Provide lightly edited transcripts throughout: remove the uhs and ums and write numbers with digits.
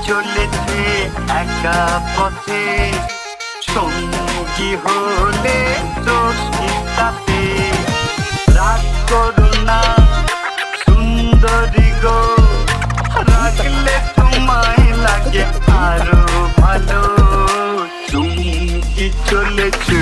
চলেছে একা পথে, সঙ্গী হলে দোষ কি তাতে? রাগ করো না সুন্দরী গো, রাগলে তোমায় লাগে আরো ভালো। তুমি কি চলেছো,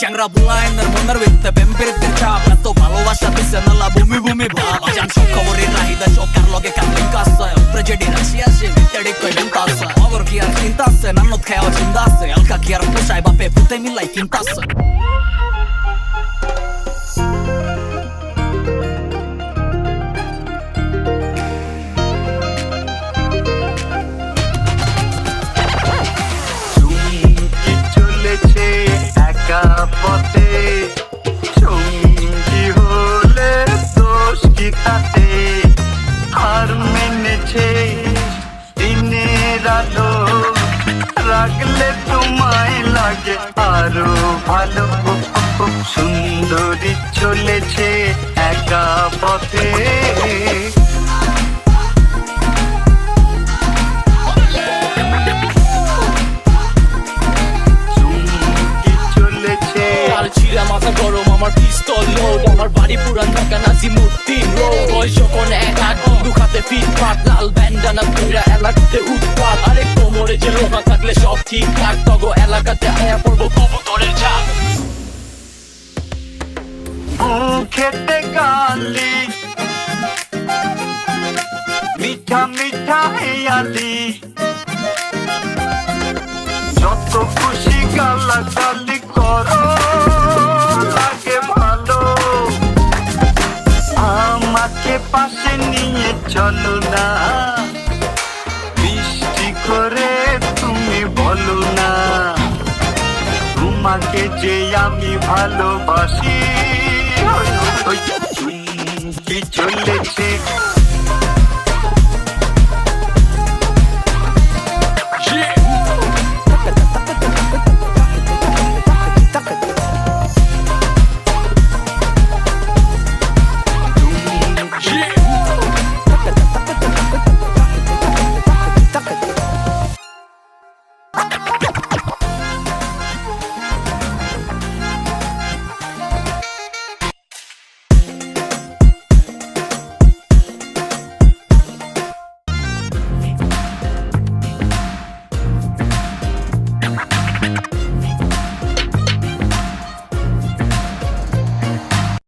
Jangra bunga ender mondar witte bempirit tercap Nato ভালোবাসা দিছে নালা ভূমি ভূমি ভাব Ajan সব খবরের রাহিদা সকার লগে কামলিং কাছে Tragedy রাশি আসে ভিতরে কই বিন্তাছে Ogor কি আর চিন্তাছে নান্নত খাওয়া চিন্তাছে Alka কি আর পোষায় বাপে পুতে মিলাই কিনতাছে পথে সঙ্গী হলে দোষ কি তাতে? হার মেনেছে দিনের আলো, রাগলে তোমায় লাগে আরো ভালো। সুন্দরী চলেছে একা পথে, মাথা গরম আমার পিস্তল লোড আমার বাড়ি পুরান ঢাকা নাজিমুদ্দিন রোড বয়স কোন এক হাত বন্দুক হাতে ফিটফাট লাল ব্যান্ডানা পুরা এলাকাতে উৎপাত আরে কোমরে যে লোহা থাকলে সব ঠিকঠাক তগো এলাকাতে আয়া পড়বো কবুতরের ঝাঁক খেতে গালি মিঠা মিঠা হেয়ালি যত খুশি গালাগালি করো লাগে ভালো আমাকে পাশে নিয়ে চলো না বৃষ্টি করে তুমি বলো না তোমাকে যে আমি ভালোবাসি কি চলেছে